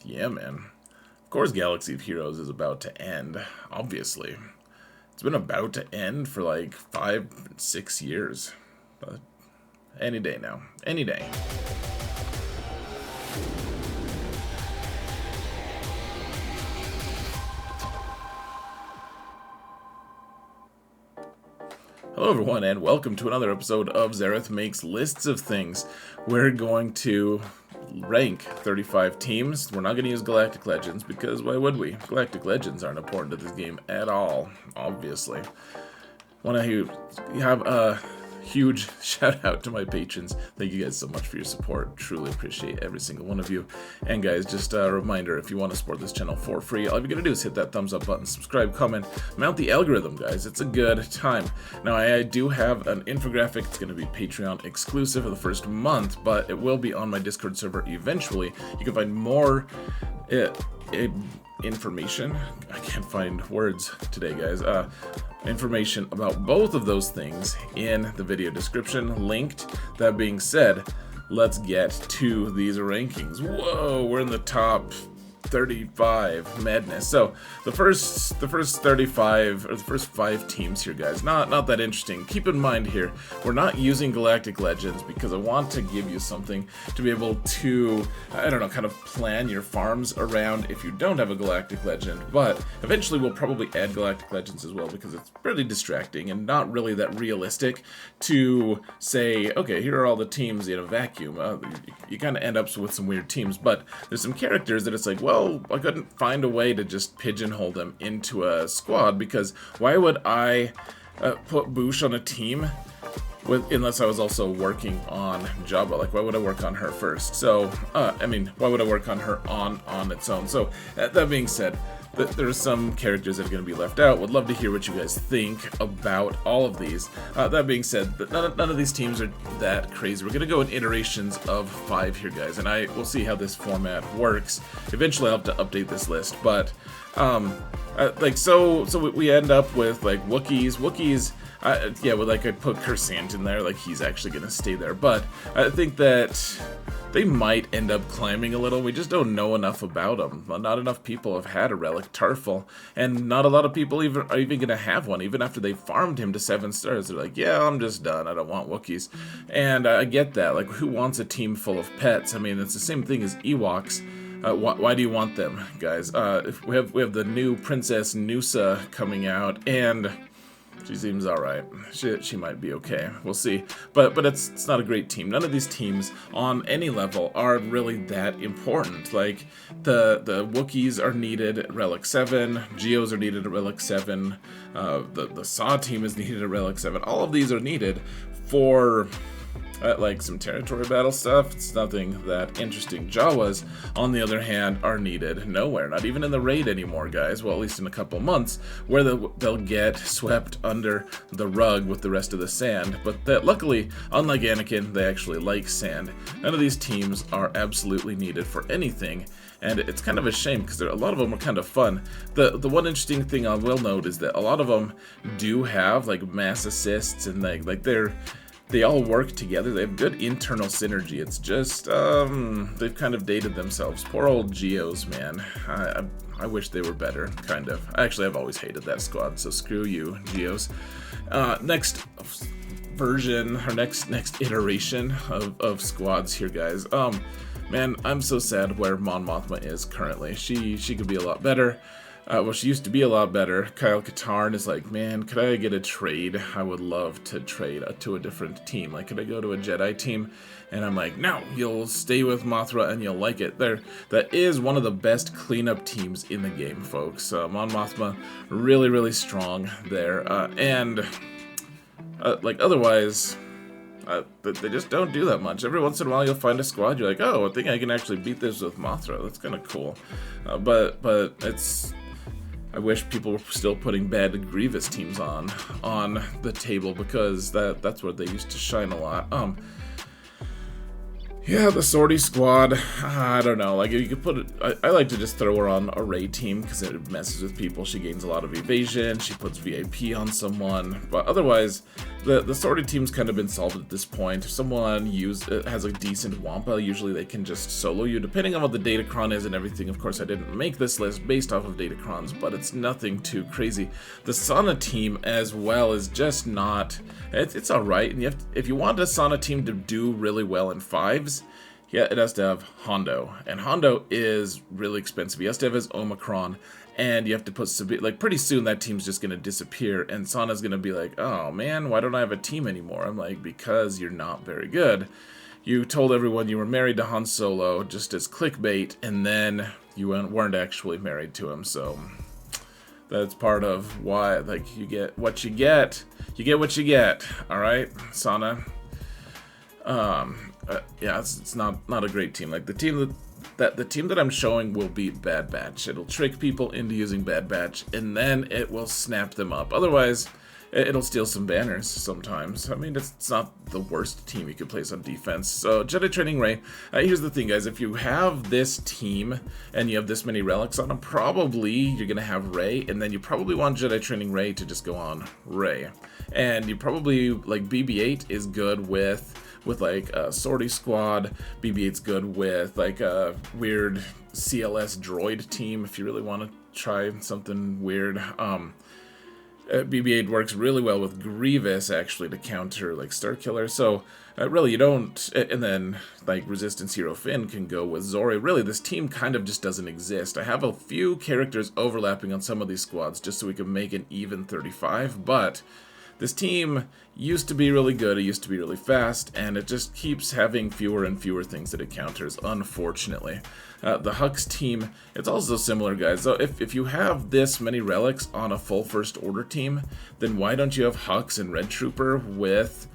Yeah, man. Of course, Galaxy of Heroes is about to end, obviously. It's been about to end for like 5, 6 years. But any day now. Any day. Hello everyone and welcome to another episode of Xaereth Makes Lists of Things. We're going to rank 35 teams. We're not going to use Galactic Legends because why would we? Galactic Legends aren't important to this game at all, obviously. Want to have a huge shout out to my patrons. Thank you guys so much for your support. Truly appreciate every single one of you. And guys, just a reminder, if you want to support this channel for free, all you're going to do is hit that thumbs up button, subscribe, comment, mount the algorithm, guys. It's a good time. Now, I do have an infographic. It's going to be Patreon exclusive for the first month, but it will be on my Discord server eventually. You can find more information. I can't find words today, guys. Information about both of those things in the video description, linked. That being said, let's get to these rankings. Whoa, we're in the top 35. Madness. So the first 35 or the first 5 teams here, guys, not that interesting. Keep in mind here, we're not using Galactic Legends because I want to give you something to be able to, I don't know, kind of plan your farms around if you don't have a Galactic Legend. But eventually we'll probably add Galactic Legends as well because it's pretty distracting and not really that realistic to say, okay, here are all the teams in a vacuum. You kind of end up with some weird teams, but there's some characters that it's like, well, I couldn't find a way to just pigeonhole them into a squad, because why would I put Boosh on a team unless I was also working on Jabba? Like, why would I work on her first? So, I mean, why would I work on her on its own? So, that being said, there are some characters that are going to be left out. Would love to hear what you guys think about all of these. That being said, none of these teams are that crazy. We're going to go in iterations of 5 here, guys, and we'll see how this format works. Eventually, I'll have to update this list, but so we end up with like Wookiees. Yeah, well, like I put Cursant in there, like he's actually going to stay there, but I think that they might end up climbing a little. We just don't know enough about them. Not enough people have had a Relic Tarful, and not a lot of people are even going to have one, even after they farmed him to 7 stars. They're like, yeah, I'm just done. I don't want Wookiees. And I get that. Like, who wants a team full of pets? I mean, it's the same thing as Ewoks. Why do you want them, guys? We have the new Princess Noosa coming out, and she seems alright. She might be okay. We'll see. But it's not a great team. None of these teams on any level are really that important. Like, the Wookiees are needed at Relic 7, Geos are needed at Relic 7, the Saw team is needed at Relic 7. All of these are needed for like some territory battle stuff. It's nothing that interesting. Jawas, on the other hand, are needed nowhere, not even in the raid anymore, guys. Well, at least in a couple months, where they'll get swept under the rug with the rest of the sand. But luckily, unlike Anakin, they actually like sand. None of these teams are absolutely needed for anything, and it's kind of a shame because a lot of them are kind of fun. The one interesting thing I will note is that a lot of them do have like mass assists, and they all work together. They have good internal synergy. It's just, they've kind of dated themselves. Poor old Geos, man. I wish they were better, kind of. Actually, I've always hated that squad, so screw you, Geos. Next version, or next iteration of squads here, guys. Man, I'm so sad where Mon Mothma is currently. She could be a lot better. Well, she used to be a lot better. Kyle Katarn is like, man, could I get a trade? I would love to trade to a different team. Like, could I go to a Jedi team? And I'm like, no, you'll stay with Mothra and you'll like it. That is one of the best cleanup teams in the game, folks. Mon Mothma, really, really strong there. Like, otherwise, they just don't do that much. Every once in a while, you'll find a squad. You're like, oh, I think I can actually beat this with Mothra. That's kind of cool. But it's... I wish people were still putting bad Grievous teams on the table, because that's where they used to shine a lot. Yeah, the sortie squad, I don't know, like, you could put it, I like to just throw her on a Ray team, because it messes with people. She gains a lot of evasion, she puts VIP on someone, but otherwise, the sortie team's kind of been solved at this point. If someone has a decent Wampa, usually they can just solo you, depending on what the Datacron is and everything. Of course, I didn't make this list based off of Datacrons, but it's nothing too crazy. The Sana team, as well, is just not, it's alright, and if you want a Sana team to do really well in 5s, yeah, it has to have Hondo, and Hondo is really expensive. He has to have his Omicron, and you have to put like, pretty soon that team's just gonna disappear, and Sana's gonna be like, oh man, why don't I have a team anymore? I'm like, because you're not very good. You told everyone you were married to Han Solo just as clickbait, and then you weren't actually married to him, so that's part of why, like, you get what you get. You get what you get, alright, Sana? Yeah, it's not a great team. Like, the team that I'm showing will beat Bad Batch. It'll trick people into using Bad Batch, and then it will snap them up. Otherwise, it'll steal some banners sometimes. I mean, it's not the worst team you could place on defense. So, Jedi Training Ray. Here's the thing, guys. If you have this team and you have this many relics on them, probably you're going to have Ray, and then you probably want Jedi Training Ray to just go on Ray. And you probably, like, BB-8 is good with like a sortie squad. BB-8's good with like a weird CLS droid team if you really want to try something weird. BB-8 works really well with Grievous, actually, to counter like Starkiller. So really, you don't. And then like Resistance Hero Finn can go with Zori. Really, this team kind of just doesn't exist. I have a few characters overlapping on some of these squads just so we can make an even 35, but this team used to be really good, it used to be really fast, and it just keeps having fewer and fewer things that it counters, unfortunately. The Hux team, it's also similar, guys. So if you have this many relics on a full First Order team, then why don't you have Hux and Red Trooper with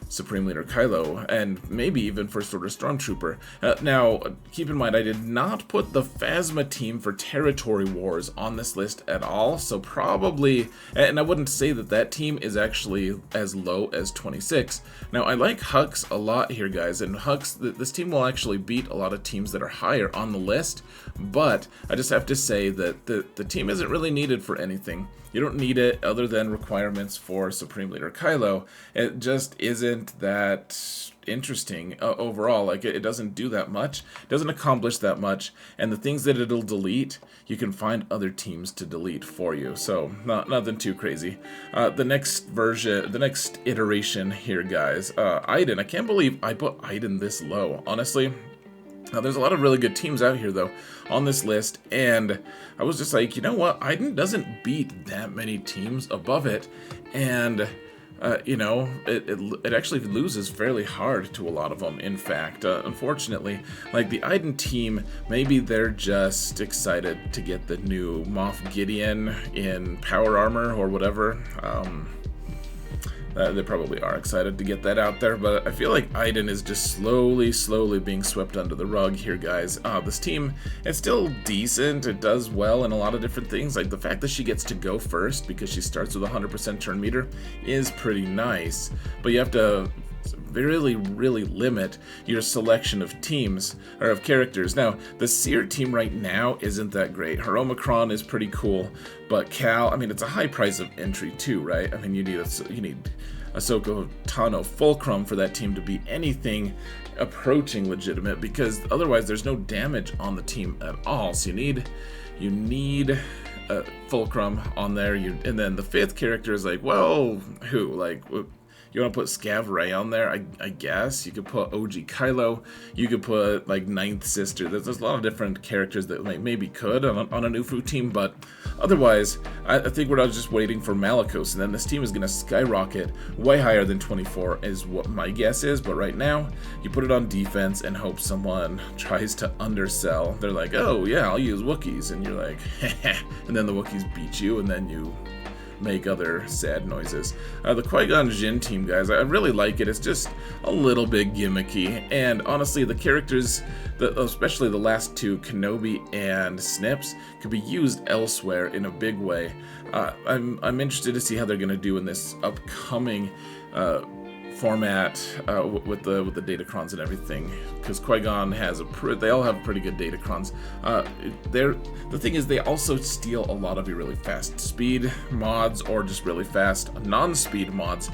Supreme Leader Kylo, and maybe even First Order Stormtrooper. Now, keep in mind, I did not put the Phasma team for Territory Wars on this list at all, so probably, and I wouldn't say that that team is actually as low as 26. Now, I like Hux a lot here, guys, and Hux, this team will actually beat a lot of teams that are higher on the list, but I just have to say that the team isn't really needed for anything. You don't need it other than requirements for Supreme Leader Kylo. It just isn't that interesting overall. Like, it doesn't do that much, it doesn't accomplish that much, and the things that it'll delete, you can find other teams to delete for you. So nothing too crazy. The next version, the next iteration here, guys. Iden. I can't believe I put Iden this low, honestly. Now, there's a lot of really good teams out here, though, on this list, and I was just like, you know what, Iden doesn't beat that many teams above it, and, you know, it actually loses fairly hard to a lot of them, in fact. Unfortunately, like, the Iden team, maybe they're just excited to get the new Moff Gideon in power armor or whatever. They probably are excited to get that out there, but I feel like Iden is just slowly being swept under the rug here, guys. This team, it's still decent, it does well in a lot of different things. Like, the fact that she gets to go first because she starts with a 100% turn meter is pretty nice, but you have to really limit your selection of teams, or of characters. Now, the Seer team right now isn't that great. Her Omicron is pretty cool, but Cal, I mean, it's a high price of entry too, right? I mean, you need Ahsoka Tano Fulcrum for that team to be anything approaching legitimate, because otherwise there's no damage on the team at all. So you need Fulcrum on there, and then the 5th character is like, well, who? Like, you want to put Scav Ray on there? I guess. You could put OG Kylo. You could put, like, 9th Sister. There's a lot of different characters that maybe could on a Nufu team, but otherwise, I think we're just waiting for Malicos, and then this team is going to skyrocket way higher than 24 is what my guess is, but right now, you put it on defense and hope someone tries to undersell. They're like, oh, yeah, I'll use Wookiees, and you're like, heh, and then the Wookiees beat you, and then you make other sad noises. The Qui-Gon Jinn team, guys, I really like it. It's just a little bit gimmicky, and honestly, the characters, especially the last 2, Kenobi and Snips, could be used elsewhere in a big way. I'm interested to see how they're going to do in this upcoming format with the datacrons and everything, because Qui-Gon has they all have pretty good datacrons. The thing is, they also steal a lot of your really fast speed mods or just really fast non-speed mods,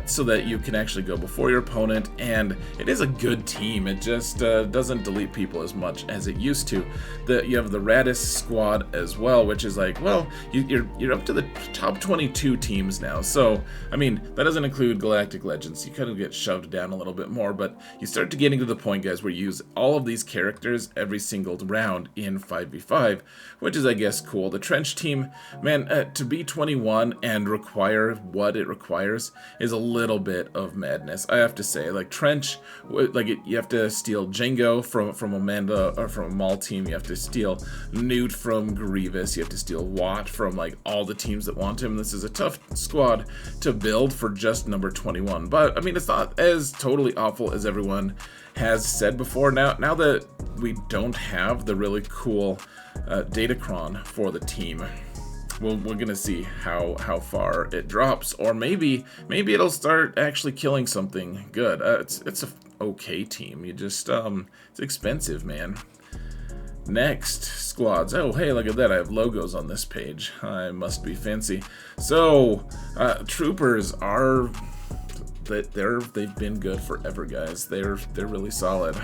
so that you can actually go before your opponent, and it is a good team. It just doesn't delete people as much as it used to. You have the Radis squad as well, which is like, well, you're up to the top 22 teams now. So I mean, that doesn't include Galactic Legends. You kind of get shoved down a little bit more, but you start to getting to the point, guys, where you use all of these characters every single round in 5v5, which is, I guess, cool. The Trench team, man, to be 21 and require what it requires is a little bit of madness, I have to say. Like, Trench, you have to steal Jango from Amanda, or from a Maul team. You have to steal Newt from Grievous. You have to steal Watt from, like, all the teams that want him. This is a tough squad to build for just number 21, but I mean, it's not as totally awful as everyone has said before. Now that we don't have the really cool datacron for the team, we're gonna see how far it drops, or maybe it'll start actually killing something good. It's a okay team. You just it's expensive, man. Next, squads. Oh, hey, look at that. I have logos on this page. I must be fancy. So, troopers are they've been good forever, guys. They're really solid.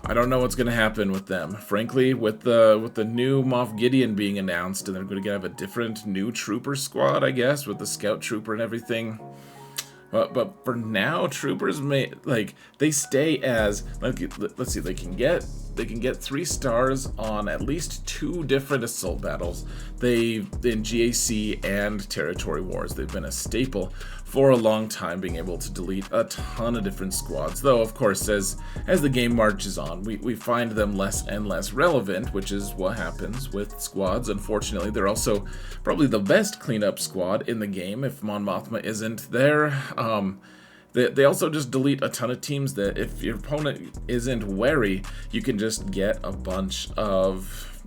I don't know what's gonna happen with them. Frankly, with the new Moff Gideon being announced, and they're gonna have a different new trooper squad, I guess, with the scout trooper and everything. But for now, troopers they stay as, let's see, they can get 3 stars on at least 2 different assault battles. In GAC and Territory Wars, they've been a staple for a long time, being able to delete a ton of different squads. Though, of course, as the game marches on, we find them less and less relevant, which is what happens with squads. Unfortunately, they're also probably the best cleanup squad in the game if Mon Mothma isn't there. They also just delete a ton of teams that, if your opponent isn't wary, you can just get a bunch of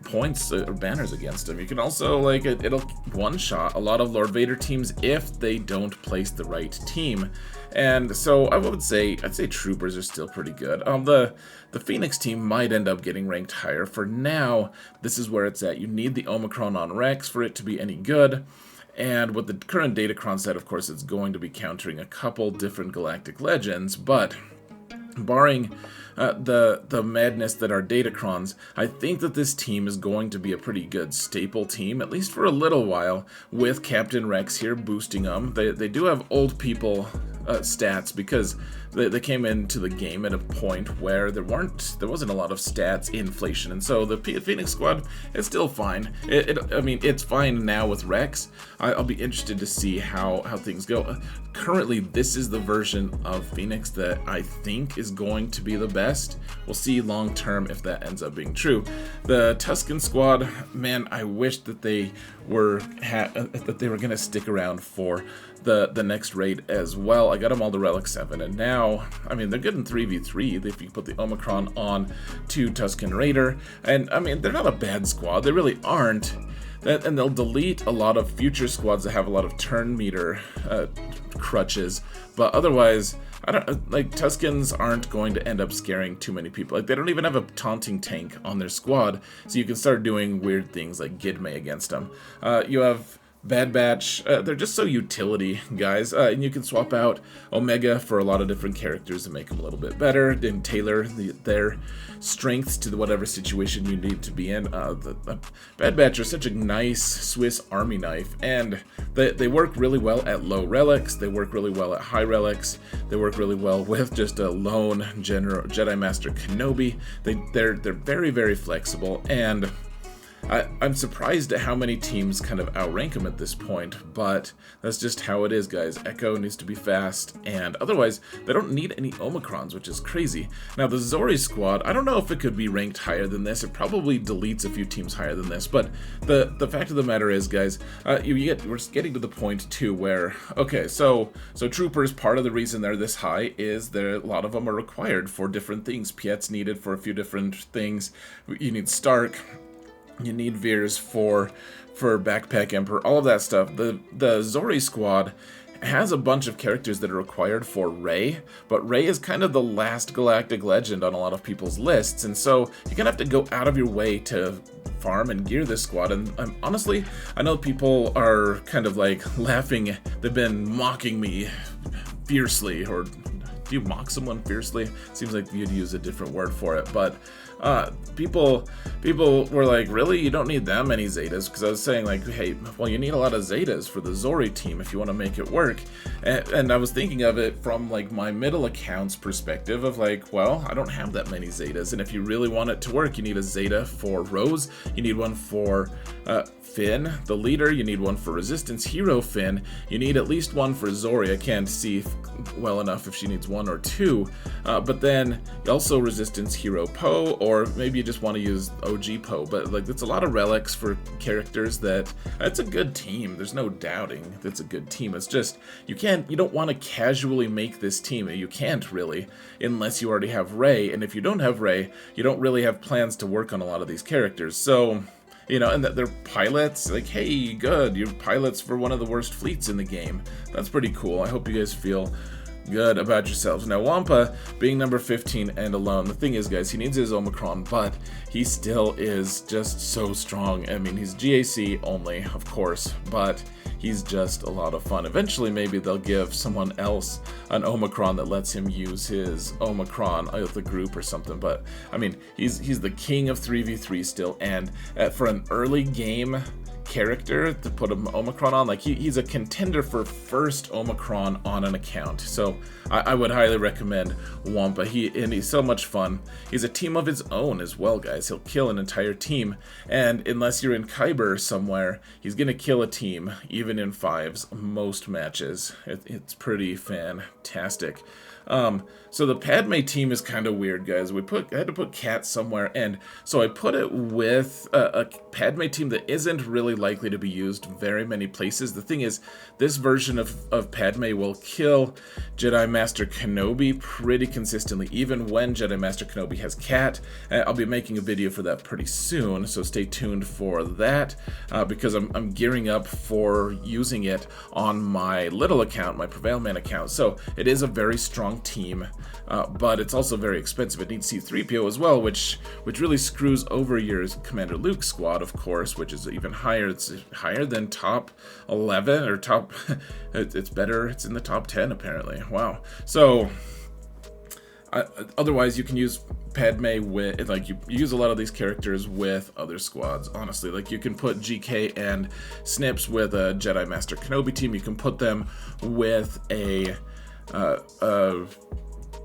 points or banners against them. You can also, it'll one-shot a lot of Lord Vader teams if they don't place the right team. And so I'd say troopers are still pretty good. The Phoenix team might end up getting ranked higher. For now, this is where it's at. You need the Omicron on Rex for it to be any good. And with the current datacron set, of course, it's going to be countering a couple different Galactic Legends, but barring the madness that are datacrons, I think that this team is going to be a pretty good staple team, at least for a little while, with Captain Rex here boosting them. They do have old people stats, because they came into the game at a point where there wasn't a lot of stats inflation, and so the Phoenix squad is still fine. I mean, it's fine now with Rex. I'll be interested to see how things go. Currently, this is the version of Phoenix that I think is going to be the best. We'll see long term if that ends up being true. The Tusken squad, man, I wish that they were gonna stick around for the next raid as well. I got them all to Relic 7, and now, I mean, they're good in 3v3 if you put the Omicron on to Tusken Raider. And I mean, they're not a bad squad. They really aren't. And they'll delete a lot of future squads that have a lot of turn meter crutches, but otherwise, Tuskens aren't going to end up scaring too many people. They don't even have a taunting tank on their squad, so you can start doing weird things like Gidme against them. You have Bad Batch, they're just so utility guys, and you can swap out Omega for a lot of different characters to make them a little bit better, and tailor their strengths to whatever situation you need to be in. The Bad Batch are such a nice Swiss army knife, and they work really well at low relics, they work really well at high relics, they work really well with just a lone Jedi Master Kenobi. They're very, very flexible, and I'm surprised at how many teams kind of outrank them at this point, but that's just how it is, guys. Echo needs to be fast, and otherwise, they don't need any Omicrons, which is crazy. Now, the Zori squad, I don't know if it could be ranked higher than this. It probably deletes a few teams higher than this, but the fact of the matter is, guys, we're getting to the point, too, where, okay, so troopers, part of the reason they're this high is a lot of them are required for different things. Piet's needed for a few different things. You need Stark. You need Veers for Backpack Emperor, all of that stuff. The Zori squad has a bunch of characters that are required for Rey, but Rey is kind of the last galactic legend on a lot of people's lists, and so you're gonna have to go out of your way to farm and gear this squad. And honestly, I know people are kind of like laughing. They've been mocking me fiercely, or do you mock someone fiercely? Seems like you'd use a different word for it, but people were like, really, you don't need that many Zetas? Because I was saying like, hey, well, you need a lot of Zetas for the Zori team if you want to make it work. And I was thinking of it from like my middle account's perspective of like, well, I don't have that many Zetas, and if you really want it to work, you need a Zeta for Rose, you need one for Finn, the leader, you need one for Resistance Hero Finn, you need at least one for Zori. I can't see well enough if she needs one or two, but then also Resistance Hero Poe, or maybe you just want to use OG Poe, but like it's a lot of relics for characters that it's a good team. There's no doubting it's a good team. It's just you don't want to casually make this team. You can't really, unless you already have Rey, and if you don't have Rey, you don't really have plans to work on a lot of these characters. So, you know, and that they're pilots, like, hey, good, you're pilots for one of the worst fleets in the game. That's pretty cool. I hope you guys feel good about yourselves. Now, Wampa being number 15 and alone, the thing is, guys, he needs his Omicron, but he still is just so strong. I mean, he's GAC only, of course, but he's just a lot of fun. Eventually, maybe they'll give someone else an Omicron that lets him use his Omicron with the group or something, but I mean, he's the king of 3v3 still, and for an early game character to put an Omicron on, like he's a contender for first Omicron on an account. So I would highly recommend Wampa. He's so much fun. He's a team of his own as well, guys. He'll kill an entire team, and unless you're in Kyber somewhere, he's gonna kill a team even in fives most matches. It's pretty fantastic. So the Padme team is kind of weird, guys. I had to put Cat somewhere, and so I put it with a Padme team that isn't really likely to be used very many places. The thing is, this version of Padme will kill Jedi Master Kenobi pretty consistently, even when Jedi Master Kenobi has Cat. I'll be making a video for that pretty soon, so stay tuned for that, because I'm gearing up for using it on my little account, my Prevail Man account. So it is a very strong team, but it's also very expensive. It needs C-3PO as well, which really screws over your Commander Luke squad, of course, which is even higher. It's higher than top 11 or top. It's better. It's in the top 10 apparently. Wow. So otherwise, you can use Padme with, like, you use a lot of these characters with other squads, honestly. Like, you can put GK and Snips with a Jedi Master Kenobi team. You can put them with a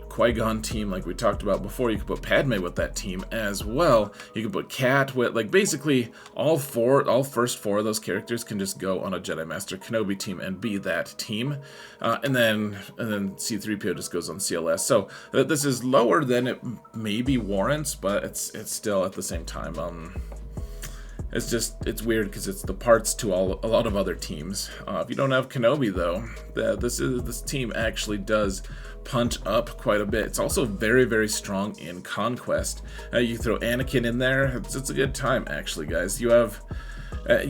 Qui-Gon team like we talked about before. You can put Padme with that team as well. You can put Cat with, like, basically all first four of those characters can just go on a Jedi Master Kenobi team and be that team. And then C-3PO just goes on CLS. So this is lower than it maybe warrants, but it's still at the same time, it's weird because it's the parts to a lot of other teams. If you don't have Kenobi, though, this team actually does punch up quite a bit. It's also very, very strong in Conquest. You throw Anakin in there, it's a good time, actually, guys. You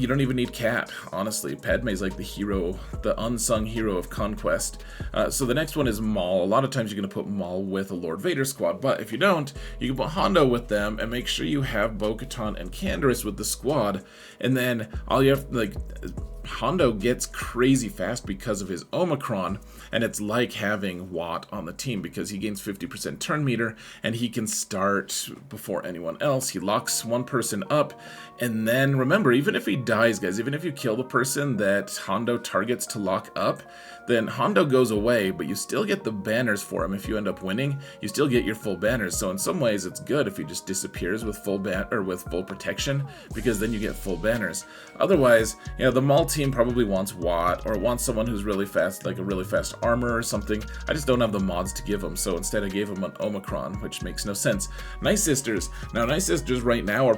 don't even need Cat, honestly. Padme's like the hero, the unsung hero of Conquest. So the next one is Maul. A lot of times you're going to put Maul with a Lord Vader squad, but if you don't, you can put Hondo with them and make sure you have Bo-Katan and Canderous with the squad, and then all you have, like, Hondo gets crazy fast because of his Omicron, and it's like having Watt on the team because he gains 50% turn meter, and he can start before anyone else. He locks one person up, and then remember, even if he dies, guys, even if you kill the person that Hondo targets to lock up, then Hondo goes away, but you still get the banners for him. If you end up winning, you still get your full banners. So in some ways, it's good if he just disappears with full protection, because then you get full banners. Otherwise, you know, the Maul team probably wants Watt or wants someone who's really fast, like a really fast armor or something. I just don't have the mods to give him, so instead I gave him an Omicron, which makes no sense. Night Sisters. Now, Night Sisters right now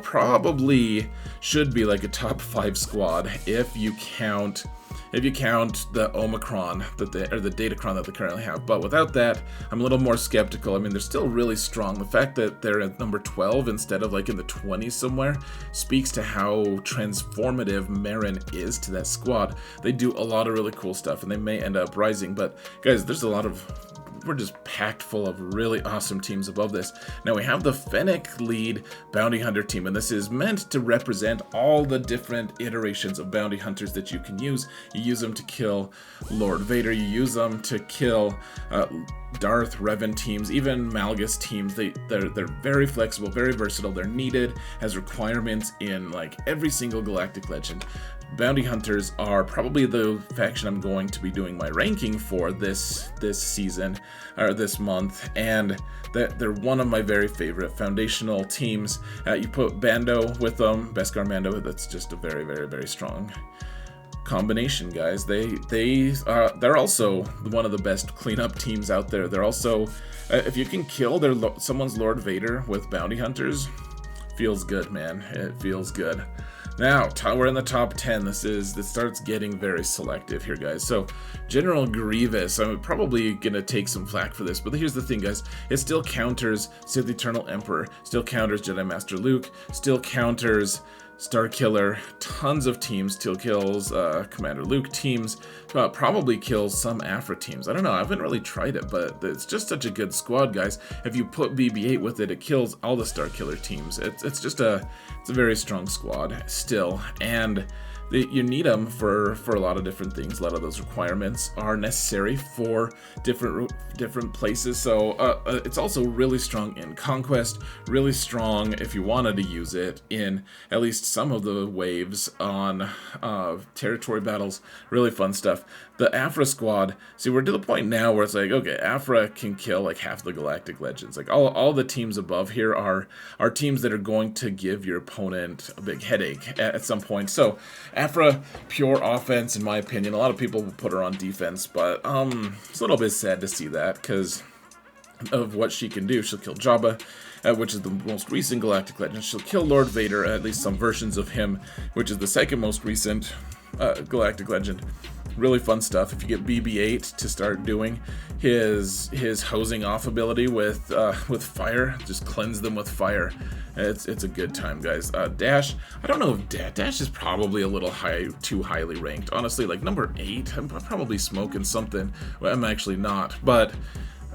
should be like a top 5 squad if you count if you count the Omicron that they, or the Datacron that they currently have. But without that, I'm a little more skeptical. I mean, they're still really strong. The fact that they're at number 12 instead of like in the 20s somewhere speaks to how transformative Marin is to that squad. They do a lot of really cool stuff, and they may end up rising. But guys, there's a lot of, we're just packed full of really awesome teams above this. Now we have the Fennec lead bounty hunter team, and this is meant to represent all the different iterations of bounty hunters that you can use. You use them to kill Lord Vader, you use them to kill Darth Revan teams, even Malgus teams. They're very flexible, very versatile. They're needed as requirements in like every single Galactic Legend. Bounty hunters are probably the faction I'm going to be doing my ranking for this season, or this month, and they're one of my very favorite foundational teams. You put Bando with them, Beskar Mando, that's just a very, very, very strong combination, guys. They're also one of the best cleanup teams out there. They're also, if you can kill someone's Lord Vader with bounty hunters, feels good, man. It feels good. Now, we're in the top 10. This starts getting very selective here, guys. So, General Grievous, I'm probably going to take some flack for this, but here's the thing, guys. It still counters Sith Eternal Emperor, still counters Jedi Master Luke, still counters Starkiller, tons of teams, still kills Commander Luke teams, probably kills some Afra teams. I don't know, I haven't really tried it, but it's just such a good squad, guys. If you put BB-8 with it, it kills all the Starkiller teams. It's a very strong squad still, and you need them for a lot of different things. A lot of those requirements are necessary for different places. So it's also really strong in Conquest, really strong if you wanted to use it in at least some of the waves on territory battles. Really fun stuff. The Afra squad, see, we're to the point now where it's like, okay, Afra can kill like half the Galactic Legends. Like all the teams above here are teams that are going to give your opponent a big headache at some point. So Afra, pure offense, in my opinion. A lot of people will put her on defense, but it's a little bit sad to see that because of what she can do. She'll kill Jabba, which is the most recent Galactic Legend. She'll kill Lord Vader, at least some versions of him, which is the second most recent Galactic Legend. Really fun stuff. If you get BB-8 to start doing his hosing off ability with fire, just cleanse them with fire. It's a good time, guys. Dash, I don't know if Dash is probably a little too highly ranked. Honestly, like number 8, I'm probably smoking something. Well, I'm actually not, but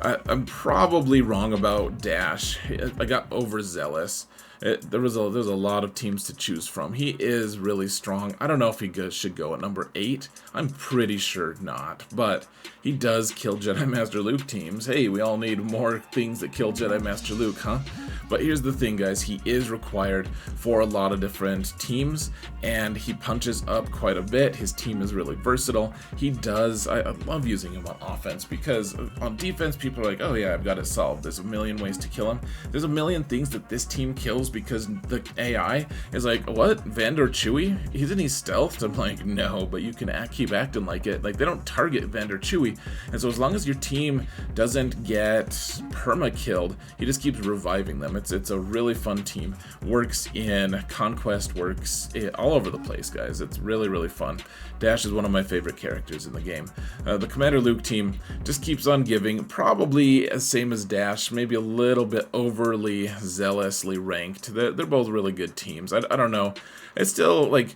I'm probably wrong about Dash. I got overzealous. There was a lot of teams to choose from. He is really strong. I don't know if he should go at number 8. I'm pretty sure not, but he does kill Jedi Master Luke teams. Hey, we all need more things that kill Jedi Master Luke, huh? But here's the thing, guys. He is required for a lot of different teams, and he punches up quite a bit. His team is really versatile. He does. I love using him on offense because on defense, people are like, oh yeah, I've got it solved. There's a million ways to kill him. There's a million things that this team kills because the AI is like, what? Vandor Chewie? Isn't he stealthed? I'm like, no, but you can keep acting like it. Like, they don't target Vandor Chewie. And so as long as your team doesn't get perma-killed, he just keeps reviving them. It's a really fun team. Works in Conquest, works all over the place, guys. It's really, really fun. Dash is one of my favorite characters in the game. The Commander Luke team just keeps on giving. Probably as same as Dash, maybe a little bit overly zealously ranked. They're both really good teams. I don't know. It's still like,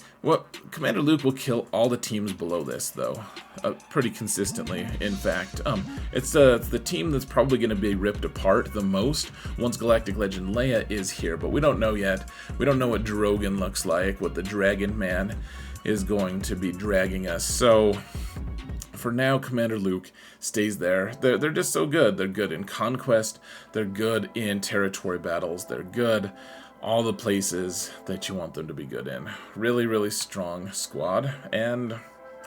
Commander Luke will kill all the teams below this, though, pretty consistently. In fact, it's the team that's probably going to be ripped apart the most once Galactic Legend Leia is here, but we don't know yet. We don't know what Drogon looks like, what the Dragon Man is going to be dragging us. So for now, Commander Luke stays there. They're just so good. They're good in Conquest. They're good in territory battles. They're good all the places that you want them to be good in. Really, really strong squad, and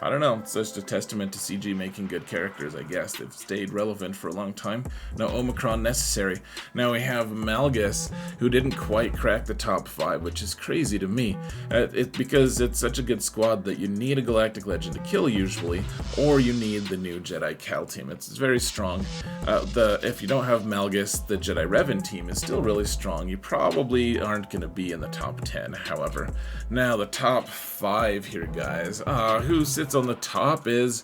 I don't know, it's just a testament to CG making good characters, I guess. They've stayed relevant for a long time. No Omicron necessary. Now we have Malgus, who didn't quite crack the top 5, which is crazy to me. Because it's such a good squad that you need a Galactic Legend to kill usually, or you need the new Jedi Cal team. It's very strong. If you don't have Malgus, the Jedi Revan team is still really strong. You probably aren't going to be in the top 10, however. Now the top 5 here, guys. Who sits sits on the top is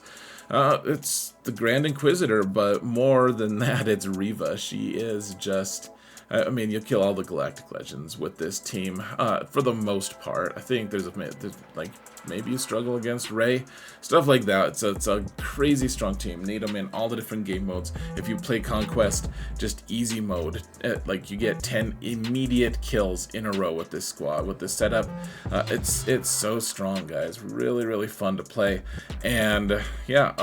it's the Grand Inquisitor, but more than that, it's Riva. She is just... I mean, you'll kill all the Galactic Legends with this team, for the most part. I think there's like, maybe you struggle against Rey, stuff like that. It's a crazy strong team. Need them in all the different game modes. If you play Conquest, just easy mode, like you get 10 immediate kills in a row with this squad, with this setup. It's so strong, guys. Really, really fun to play. And yeah,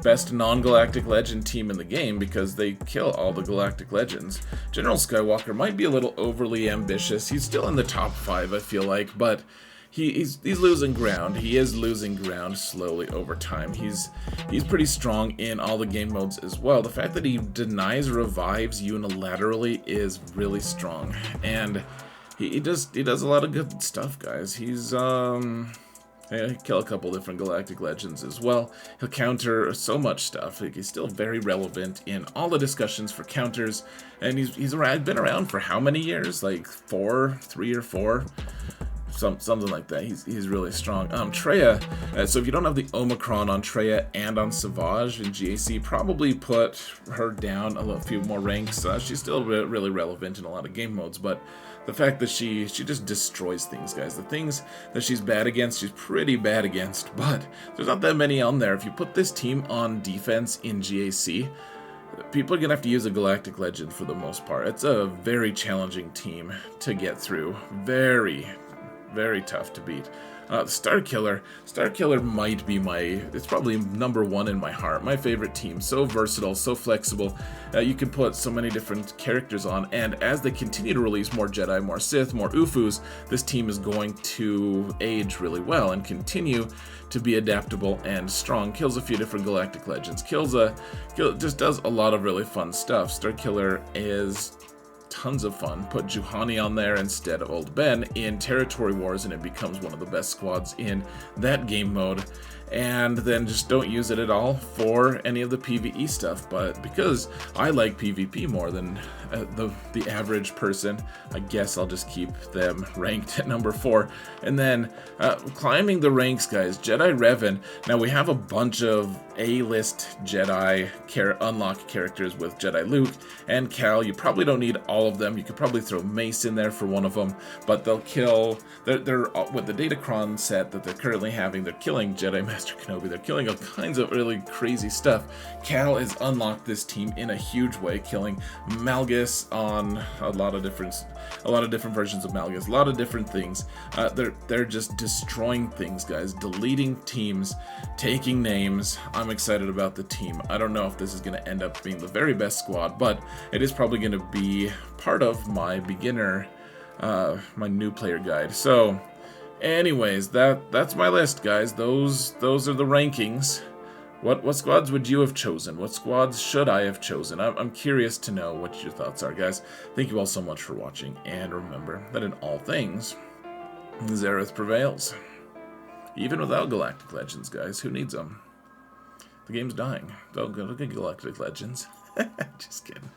best non-Galactic Legend team in the game because they kill all the Galactic Legends. General Skywalker might be a little overly ambitious. He's still in the top 5, I feel like, but he's losing ground. He is losing ground slowly over time. He's pretty strong in all the game modes as well. The fact that he denies revives unilaterally is really strong, and he does a lot of good stuff, guys. He's he'll kill a couple different Galactic Legends as well. He'll counter so much stuff. Like, he's still very relevant in all the discussions for counters, and he's been around for how many years? Like 3 or 4? Something like that. He's really strong. Traya, so if you don't have the Omicron on Traya and on Savage in GAC, probably put her down a few more ranks. She's still really relevant in a lot of game modes, but the fact that she just destroys things, guys. The things that she's bad against, she's pretty bad against, but there's not that many on there. If you put this team on defense in GAC, people are going to have to use a Galactic Legend for the most part. It's a very challenging team to get through. Very, very tough to beat. Starkiller might be it's probably number 1 in my heart. My favorite team. So versatile, so flexible. You can put so many different characters on, and as they continue to release more Jedi, more Sith, more Ufus, this team is going to age really well and continue to be adaptable and strong. Kills a few different Galactic Legends. Just does a lot of really fun stuff. Starkiller is tons of fun. Put Juhani on there instead of Old Ben in Territory Wars, and it becomes one of the best squads in that game mode. And then just don't use it at all for any of the PvE stuff. But because I like PvP more than the average person, I guess I'll just keep them ranked at number 4. And then climbing the ranks, guys, Jedi Revan. Now we have a bunch of A-list Jedi unlock characters with Jedi Luke and Cal. You probably don't need all of them. You could probably throw Mace in there for one of them, but they'll kill. They're with the Datacron set that they're currently having. They're killing Jedi Master Kenobi. They're killing all kinds of really crazy stuff. Cal has unlocked this team in a huge way, killing Malgus on a lot of different versions of Malgus, a lot of different things. They're just destroying things, guys. Deleting teams, taking names. I'm excited about the team. I don't know if this is going to end up being the very best squad, but it is probably going to be part of my beginner, my new player guide. So anyways, that's my list, guys. Those are the rankings. What squads would you have chosen? What squads should I have chosen? I'm curious to know what your thoughts are, guys. Thank you all so much for watching, and remember that in all things, Zareth prevails. Even without Galactic Legends, guys. Who needs them? The game's dying. Don't get Galactic Legends. Just kidding.